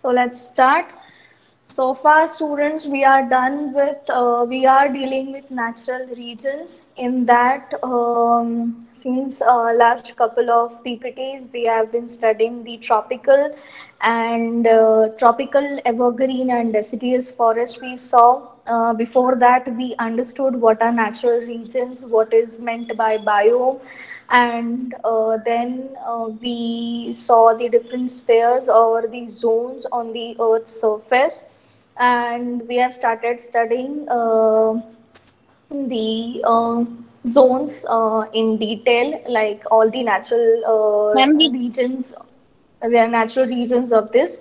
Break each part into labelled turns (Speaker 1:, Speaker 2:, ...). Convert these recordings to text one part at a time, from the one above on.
Speaker 1: So let's start. So far, students, we are done with, we are dealing with natural regions. In that, since last couple of PPTs, we have been studying the tropical and tropical evergreen and deciduous forest we saw. Before that, we understood what are natural regions, what is meant by biome, and then we saw the different spheres or the zones on the Earth's surface, and we have started studying the zones in detail, like all the natural
Speaker 2: Ma'am, we
Speaker 1: regions, the natural regions of this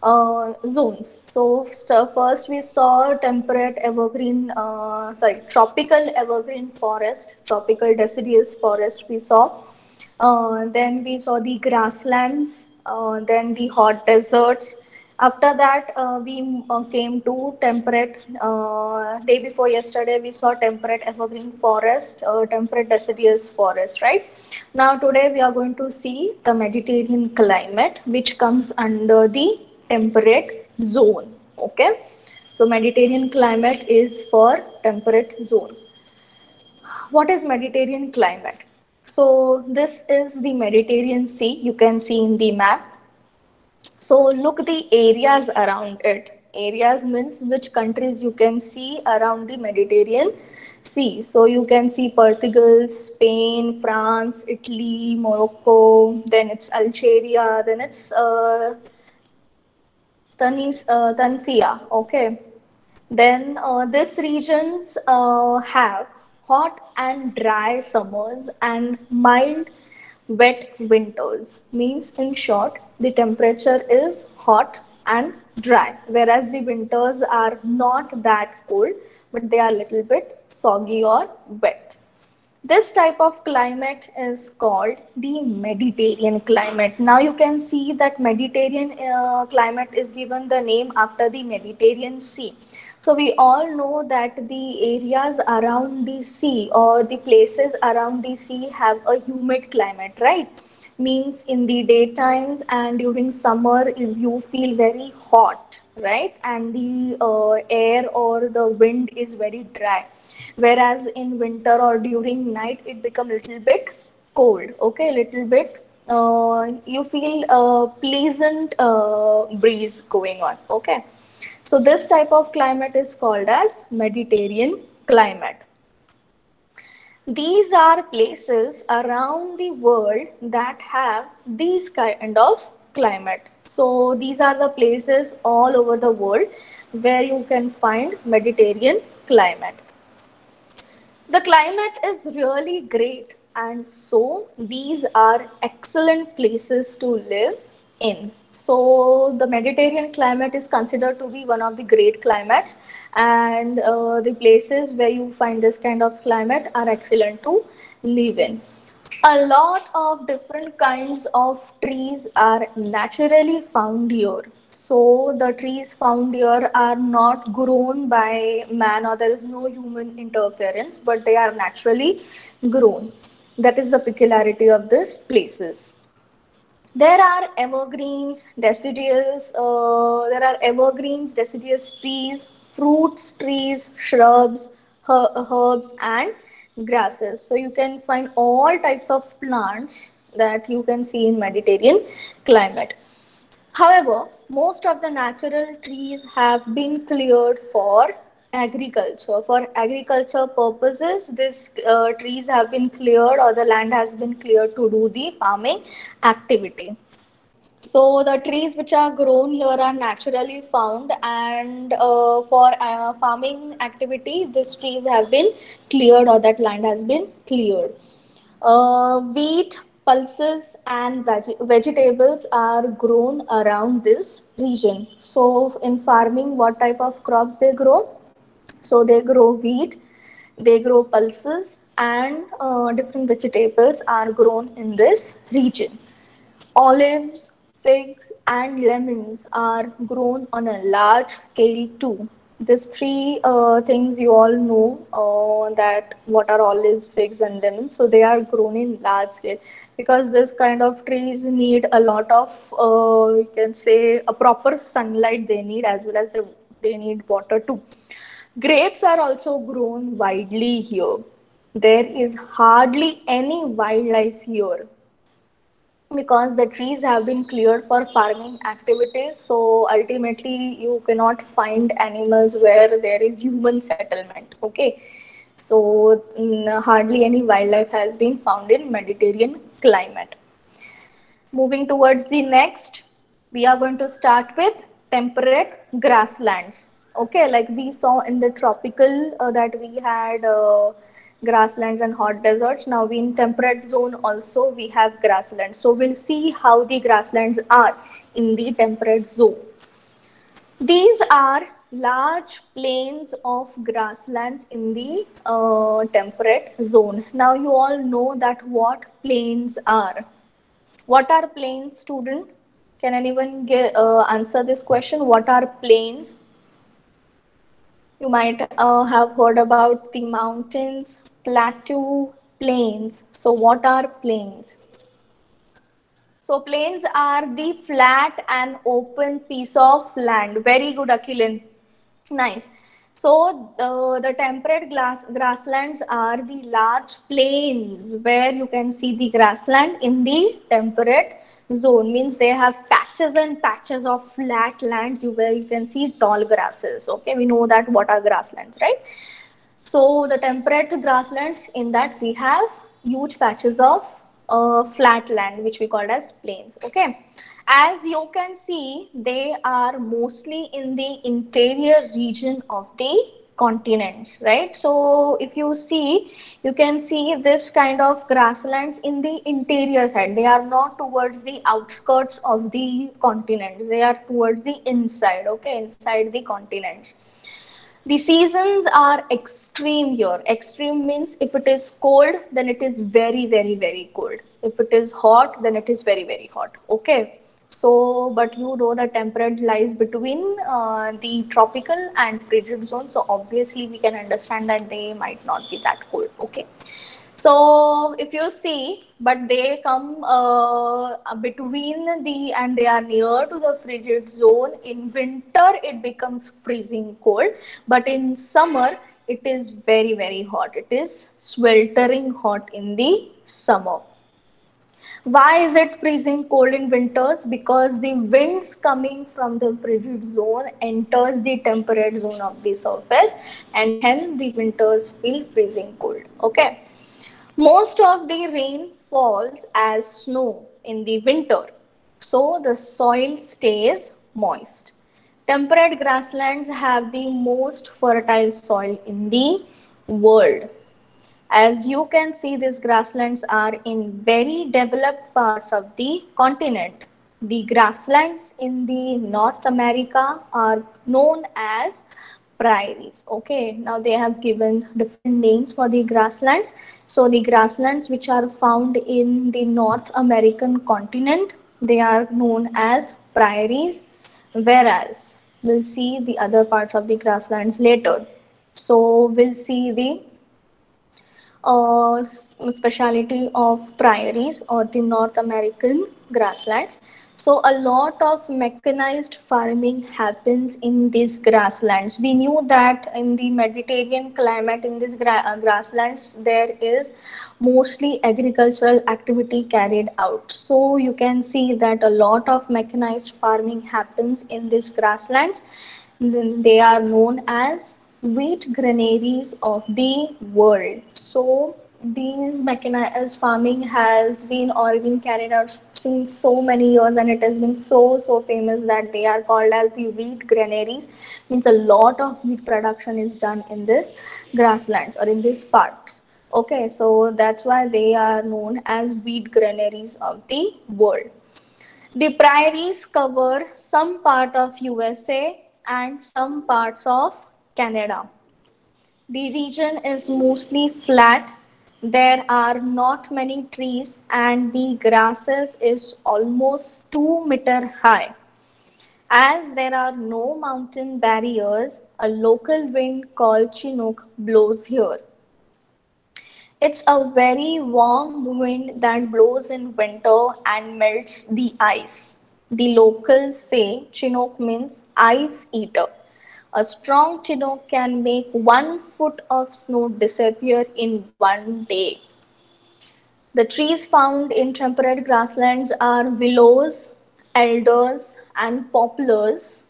Speaker 1: zones. So first we saw temperate evergreen, tropical evergreen forest, tropical deciduous forest we saw. Then we saw the grasslands, then the hot deserts. After that, we came to temperate. Day before yesterday, we saw temperate evergreen forest, temperate deciduous forest, right? Now, today we are going to see the Mediterranean climate, which comes under the temperate zone. Okay, so Mediterranean climate is for temperate zone. What is Mediterranean climate? So this is the Mediterranean Sea. You can see in the map. So look the areas around it. Areas means which countries you can see around the Mediterranean Sea. So you can see Portugal, Spain, France, Italy, Morocco. Then it's Algeria. Then it's Tunisia. Okay. Then these regions have hot and dry summers and mild wet winters. Means in short, the temperature is hot and dry, whereas the winters are not that cold, but they are a little bit soggy or wet. This type of climate is called the Mediterranean climate. Now you can see that Mediterranean climate is given the name after the Mediterranean Sea. So we all know that the areas around the sea or the places around the sea have a humid climate, right? Means in the daytimes and during summer you feel very hot, right? And the air or the wind is very dry, whereas in winter or during night it become little bit cold. Okay, little bit you feel a pleasant breeze going on. Okay, so this type of climate is called as Mediterranean climate. These are places around the world that have these kind of climate. So these are the places all over the world where you can find Mediterranean climate. The climate is really great, and so these are excellent places to live in. So the Mediterranean climate is considered to be one of the great climates, and the places where you find this kind of climate are excellent to live in. A lot of different kinds of trees are naturally found here. So the trees found here are not grown by man, or there is no human interference, but they are naturally grown. That is the peculiarity of these places. There are evergreens, deciduous trees, fruits trees, shrubs, herbs, and grasses. So you can find all types of plants that you can see in Mediterranean climate. However, most of the natural trees have been cleared for agriculture. For agriculture purposes, these trees have been cleared, or the land has been cleared to do the farming activity. So the trees which are grown here are naturally found, and for farming activity, these trees have been cleared, or that land has been cleared. Wheat, pulses, and vegetables are grown around this region. So in farming, what type of crops they grow? So they grow wheat, they grow pulses, and different vegetables are grown in this region. Olives, figs, and lemons are grown on a large scale too. These three things you all know, that what are olives, figs, and lemons. So they are grown in large scale because this kind of trees need a lot of, you can say, a proper sunlight they need, as well as they need water too. Grapes are also grown widely here. There is hardly any wildlife here because the trees have been cleared for farming activities. So ultimately you cannot find animals where there is human settlement. Okay, so hardly any wildlife has been found in Mediterranean climate. Moving towards the next, we are going to start with temperate grasslands. Okay, like we saw in the tropical, that we had grasslands and hot deserts. Now we in temperate zone also we have grasslands. So we'll see how the grasslands are in the temperate zone. These are large plains of grasslands in the temperate zone. Now you all know that what plains are. What are plains, student? Can anyone answer this question? What are plains? You might have heard about the mountains, plateau, plains. So what are plains? So plains are the flat and open piece of land. Very good, Akhilan. Nice. So the temperate grasslands are the large plains where you can see the grassland in the temperate zone. Means they have patches and patches of flat lands where you can see tall grasses. Okay, we know that what are grasslands, right? So the temperate grasslands, in that we have huge patches of flat land which we call as plains. Okay, as you can see, they are mostly in the interior region of the continents, right? So if you see, you can see this kind of grasslands in the interior side. They are not towards the outskirts of the continents, they are towards the inside. Okay, inside the continents. The seasons are extreme here. Extreme means if it is cold, then it is very, very, very cold. If it is hot, then it is very, very hot. Okay. So, but you know the temperate lies between the tropical and frigid zone. So obviously we can understand that they might not be that cold. Okay. So if you see, but they come between the, and they are near to the frigid zone. In winter, it becomes freezing cold, but in summer, it is very, very hot. It is sweltering hot in the summer. Why is it freezing cold in winters? Because the winds coming from the frigid zone enters the temperate zone of the surface, and hence the winters feel freezing cold. Okay. Most of the rain falls as snow in the winter, so the soil stays moist. Temperate grasslands have the most fertile soil in the world. As you can see, these grasslands are in very developed parts of the continent. The grasslands in the North America are known as prairies. Okay, now they have given different names for the grasslands. So the grasslands which are found in the North American continent, they are known as prairies, whereas we'll see the other parts of the grasslands later. So we'll see the speciality of prairies or the North American grasslands. So a lot of mechanized farming happens in these grasslands. We knew that in the Mediterranean climate, in these grasslands, there is mostly agricultural activity carried out. So you can see that a lot of mechanized farming happens in these grasslands. They are known as wheat granaries of the world. So these mechanized farming has been or been carried out since so many years, and it has been so famous that they are called as the wheat granaries. Means a lot of wheat production is done in this grasslands or in these parts. Okay, so that's why they are known as wheat granaries of the world. The prairies cover some part of USA and some parts of Canada. The region is mostly flat. There are not many trees and the grasses is almost 2 meter high. As there are no mountain barriers, A local wind called Chinook blows here. It's a very warm wind that blows in winter and melts the ice. The locals say Chinook means ice eater. A strong Chinook can make 1 foot of snow disappear in one day. The trees found in temperate grasslands are willows, elders, and poplars.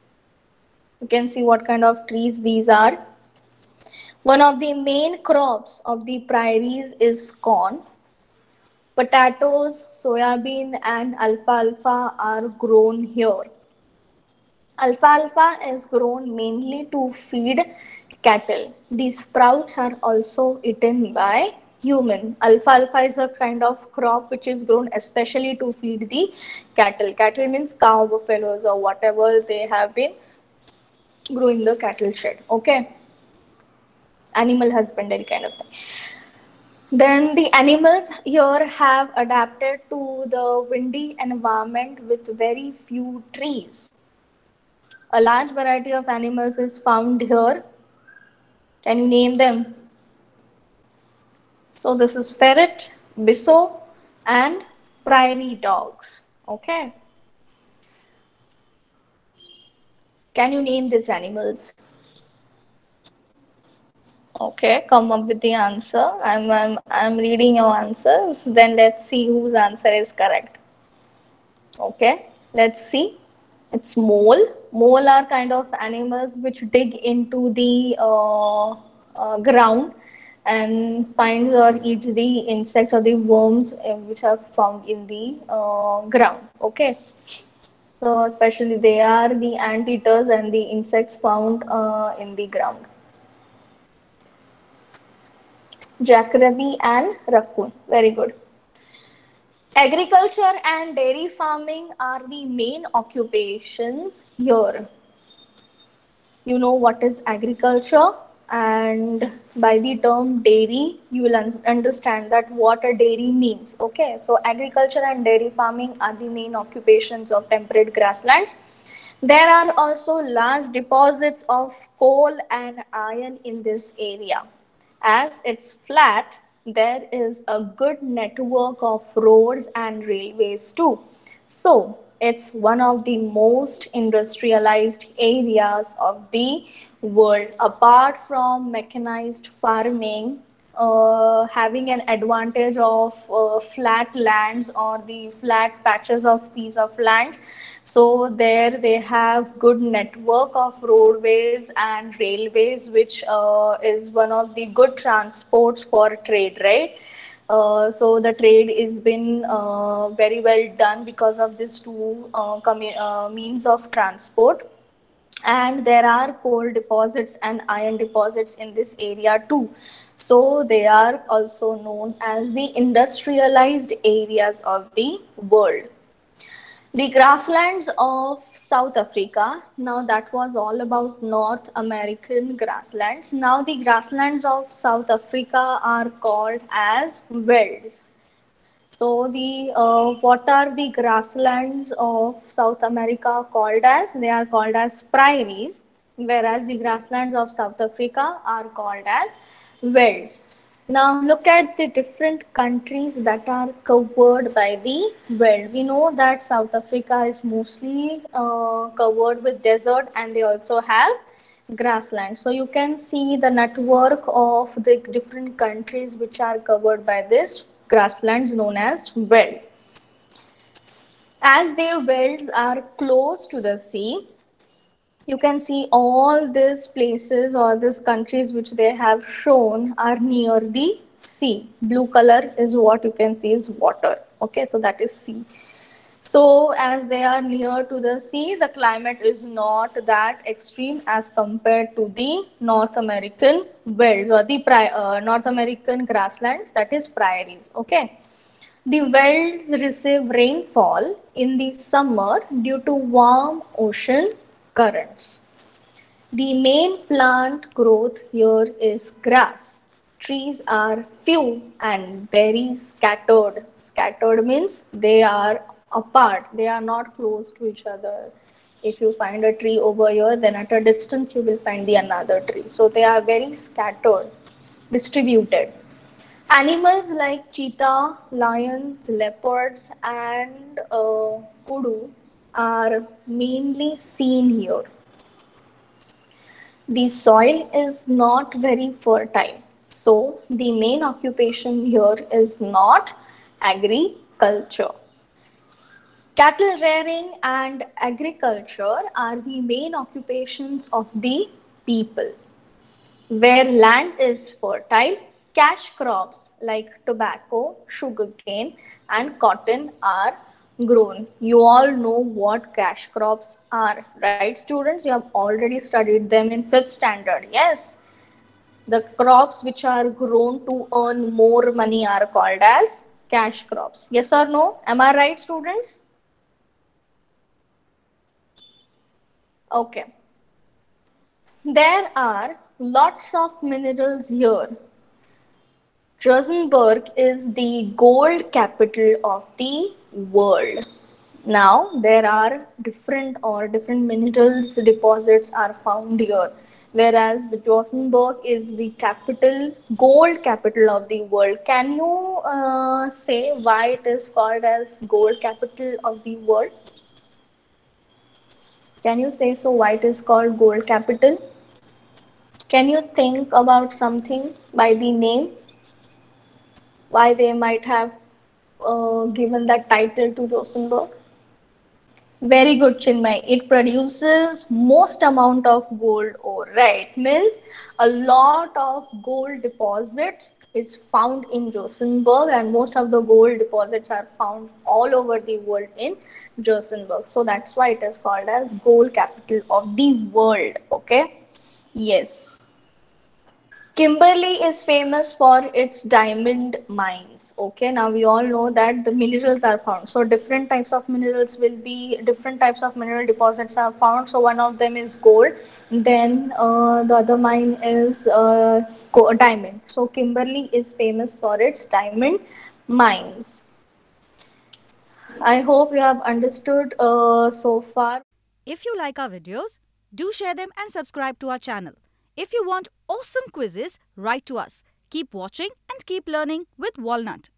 Speaker 1: You can see what kind of trees these are. One of the main crops of the prairies is corn. Potatoes, soybean, and alfalfa are grown here. Alfalfa is grown mainly to feed cattle. These sprouts are also eaten by human. Alfalfa is a kind of crop which is grown especially to feed the cattle. Cattle means cow, buffaloes, or whatever they have been growing the cattle shed. Okay, animal husbandry kind of thing. Then the animals here have adapted to the windy environment with very few trees. A large variety of animals is found here. Can you name them? So this is ferret, biso, and prairie dogs. Okay. Can you name these animals? Okay, come up with the answer. I'm reading your answers. Then let's see whose answer is correct. Okay, let's see. It's mole. Mole are kind of animals which dig into the ground and finds or eats the insects or the worms which are found in the ground. Okay, so especially they are the anteaters and the insects found in the ground. Jackrabbit and raccoon. Very good. Agriculture and dairy farming are the main occupations here. You know what is agriculture, and by the term dairy you will understand that what a dairy means. Okay, so agriculture and dairy farming are the main occupations of temperate grasslands. There are also large deposits of coal and iron in this area. As it's flat, there is a good network of roads and railways too. So, it's one of the most industrialized areas of the world. Apart from mechanized farming, having an advantage of flat lands or the flat patches of piece of land, so there they have good network of roadways and railways, which is one of the good transports for trade, right? So the trade is been very well done because of these two means of transport. And there are coal deposits and iron deposits in this area too. So they are also known as the industrialized areas of the world. The grasslands of South Africa. Now that was all about North American grasslands. Now the grasslands of South Africa are called as velds. So the what are the grasslands of South America called as? They are called as prairies, whereas the grasslands of South Africa are called as velds. Now look at the different countries that are covered by the veld. We know that South Africa is mostly covered with desert, and they also have grassland. So you can see the network of the different countries which are covered by this grasslands known as veld. As their velds are close to the sea, you can see all these places or these countries which they have shown are near the sea. Blue color is what you can see is water. Okay, so that is sea. So as they are near to the sea, the climate is not that extreme as compared to the North American velds or the North American grasslands, that is prairies. Okay. The velds receive rainfall in the summer due to warm ocean currents. The main plant growth here is grass. Trees are few and very scattered. Scattered means they are apart, they are not close to each other If you find a tree over here, then at a distance you will find the another tree. So they are very scattered, distributed. Animals like cheetah, lions, leopards, and kudu are mainly seen here. The soil is not very fertile, so the main occupation here is not agriculture. Cattle rearing and agriculture are the main occupations of the people. Where land is fertile, cash crops like tobacco, sugarcane, and cotton are grown. You all know what cash crops are, right, students? You have already studied them in fifth standard. Yes, the crops which are grown to earn more money are called as cash crops. Yes or no? Am I right, students? Okay. There are lots of minerals here. Rosenborg is the gold capital of the world. Now there are different minerals deposits are found here. Whereas the Rosenborg is the capital, gold capital of the world. Can you say why it is called as gold capital of the world? Can you say so why it is called gold capital? Can you think about something by the name? Why they might have given that title to Rosenberg? Very good, Chinmay. It produces most amount of gold ore, right? Means a lot of gold deposits is found in Rosenberg, and most of the gold deposits are found all over the world in Rosenberg. So that's why it is called as gold capital of the world. Okay. Yes. Kimberley is famous for its diamond mines. Okay, now we all know that the minerals are found. So different types of minerals will be different types of mineral deposits are found. So one of them is gold. Then the other mine is diamond. So Kimberley is famous for its diamond mines. I hope you have understood so far.
Speaker 2: If you like our videos, do share them and subscribe to our channel. If you want awesome quizzes, write to us. Keep watching and keep learning with Walnut.